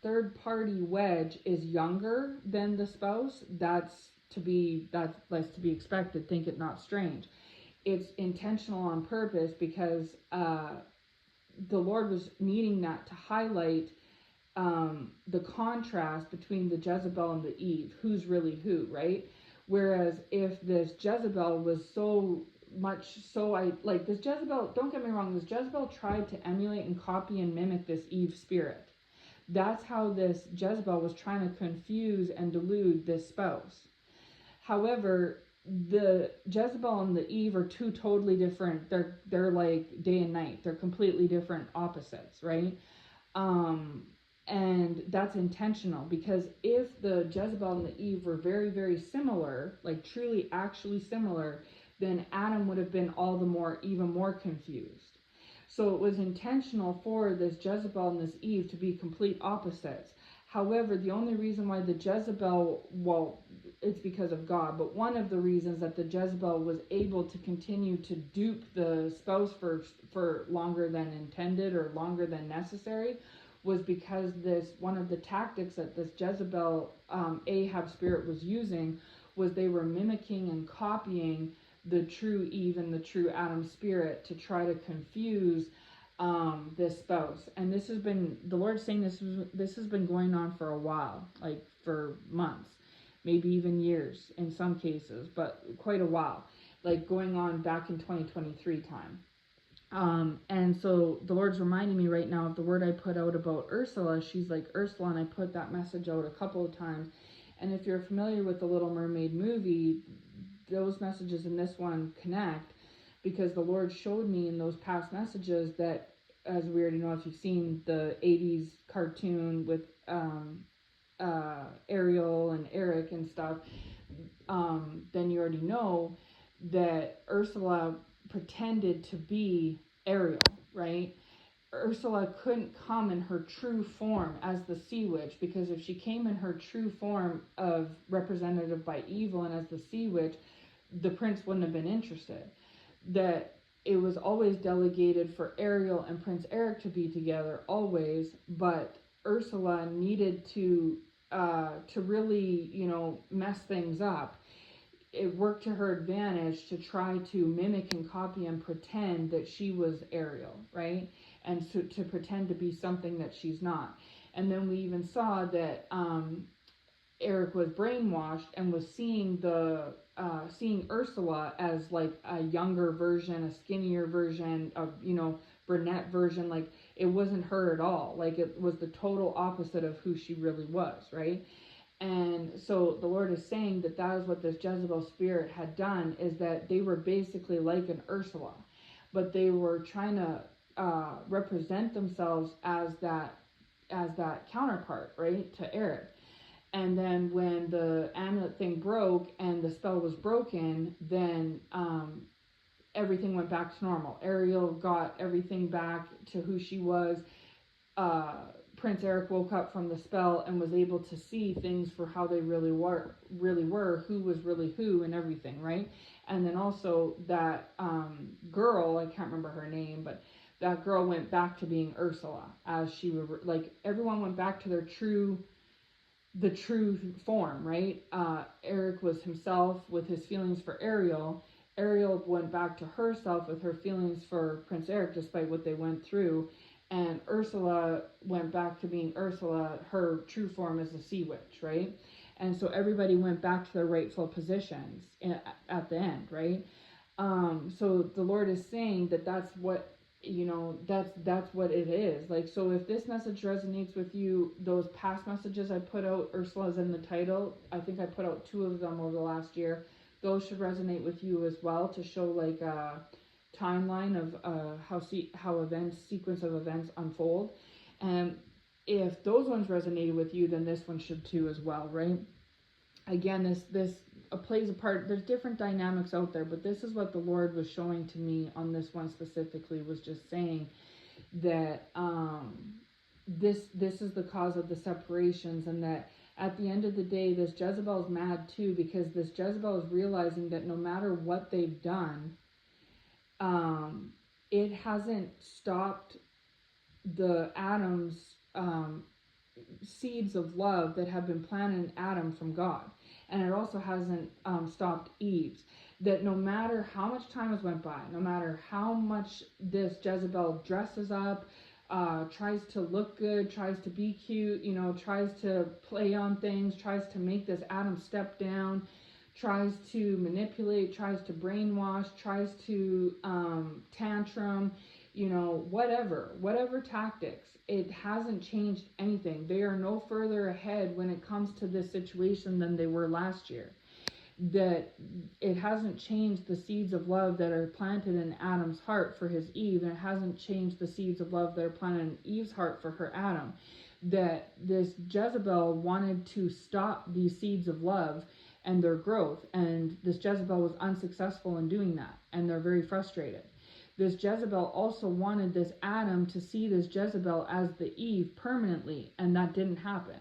third party wedge is younger than the spouse, that's to be expected. Think it not strange. It's intentional on purpose, because the Lord was needing that to highlight the contrast between the Jezebel and the Eve, who's really who, right? Whereas if this Jezebel was this Jezebel, don't get me wrong, this Jezebel tried to emulate and copy and mimic this Eve spirit. That's how this Jezebel was trying to confuse and delude this spouse. However, the Jezebel and the Eve are two totally different. They're like day and night. They're completely different opposites, right? Um, and that's intentional, because if the Jezebel and the Eve were very, very similar, like truly actually similar, then Adam would have been all the more, even more confused. So it was intentional for this Jezebel and this Eve to be complete opposites. However, the only reason why the Jezebel, well, it's because of God, but one of the reasons that the Jezebel was able to continue to dupe the spouse for longer than intended or longer than necessary was because this, one of the tactics that this Jezebel, Ahab spirit was using, was they were mimicking and copying the true Eve and the true Adam spirit to try to confuse this spouse. And this has been, the Lord's saying this has been going on for a while, like for months, maybe even years in some cases, but quite a while, like going on back in 2023 time. And so the Lord's reminding me right now of the word I put out about Ursula. She's like Ursula, and I put that message out a couple of times. And if you're familiar with the Little Mermaid movie, those messages and this one connect, because the Lord showed me in those past messages that, as we already know, if you've seen the 80s cartoon with Ariel and Eric and stuff, then you already know that Ursula pretended to be Ariel, right? Ursula couldn't come in her true form as the sea witch, because if she came in her true form of representative by evil and as the sea witch, the prince wouldn't have been interested. That it was always delegated for Ariel and Prince Eric to be together always, but Ursula needed to really, mess things up. It worked to her advantage to try to mimic and copy and pretend that she was Ariel, right? And so to pretend to be something that she's not. And then we even saw that Eric was brainwashed and was seeing seeing Ursula as like a younger version, a skinnier version of, brunette version. Like it wasn't her at all. Like it was the total opposite of who she really was, right? And so the Lord is saying that is what this Jezebel spirit had done, is that they were basically like an Ursula, but they were trying to represent themselves as that counterpart, right, to Eric. And then when the amulet thing broke and the spell was broken, then everything went back to normal. Ariel got everything back to who she was. Prince Eric woke up from the spell and was able to see things for how they really were, who was really who and everything, right? And then also that girl, I can't remember her name, but that girl went back to being Ursula, as she was, like, everyone went back to the true form, right? Eric was himself with his feelings for Ariel. Ariel went back to herself with her feelings for Prince Eric, despite what they went through. And Ursula went back to being Ursula, her true form as a sea witch, right? And so everybody went back to their rightful positions at the end, right? So the Lord is saying that's what, that's what it is. Like, so if this message resonates with you, those past messages I put out, Ursula's in the title. I think I put out 2 of them over the last year. Those should resonate with you as well, to show like timeline of how sequence of events unfold. And if those ones resonated with you, then this one should too as well, right? Again, this plays a part. There's different dynamics out there, but this is what the Lord was showing to me on this one specifically, was just saying that this is the cause of the separations, and that at the end of the day, this Jezebel is mad too, because this Jezebel is realizing that no matter what they've done, it hasn't stopped the Adam's seeds of love that have been planted in Adam from God. And it also hasn't stopped Eve's. That no matter how much time has went by, no matter how much this Jezebel dresses up, tries to look good, tries to be cute, tries to play on things, tries to make this Adam step down, tries to manipulate, tries to brainwash, tries to tantrum, whatever tactics, it hasn't changed anything. They are no further ahead when it comes to this situation than they were last year. that it hasn't changed the seeds of love that are planted in Adam's heart for his Eve, and it hasn't changed the seeds of love that are planted in Eve's heart for her Adam. That this Jezebel wanted to stop these seeds of love and their growth, and this Jezebel was unsuccessful in doing that, and they're very frustrated. This Jezebel also wanted this Adam to see this Jezebel as the Eve permanently, and that didn't happen.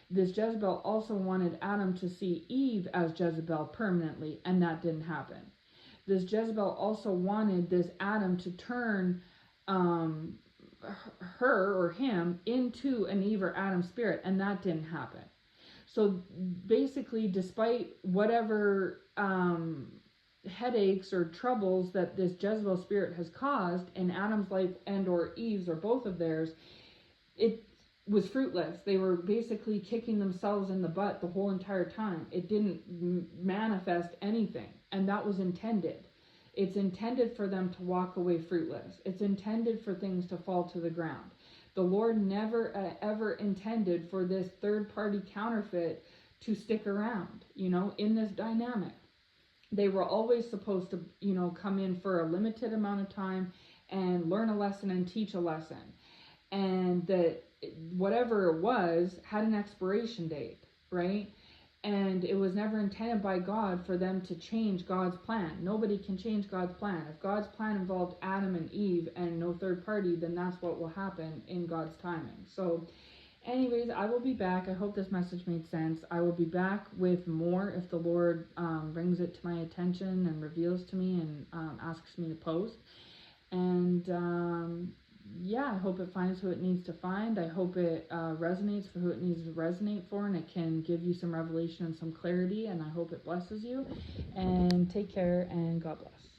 This Jezebel also wanted Adam to see Eve as Jezebel permanently, and that didn't happen. This Jezebel also wanted this Adam to turn her or him into an Eve or Adam spirit, and that didn't happen. So basically, despite whatever headaches or troubles that this Jezebel spirit has caused in Adam's life and or Eve's or both of theirs, it was fruitless. They were basically kicking themselves in the butt the whole entire time. It didn't manifest anything, and that was intended. It's intended for them to walk away fruitless. It's intended for things to fall to the ground. The Lord never ever intended for this third-party counterfeit to stick around, in this dynamic. They were always supposed to, come in for a limited amount of time and learn a lesson and teach a lesson. And that whatever it was had an expiration date, right? And it was never intended by God for them to change God's plan. Nobody can change God's plan. If God's plan involved Adam and Eve and no third party, then that's what will happen in God's timing. So anyways, I will be back. I hope this message made sense. I will be back with more if the Lord brings it to my attention and reveals to me and asks me to post. And yeah, I hope it finds who it needs to find. I hope it resonates for who it needs to resonate for, and it can give you some revelation and some clarity, and I hope it blesses you. And take care, and God bless.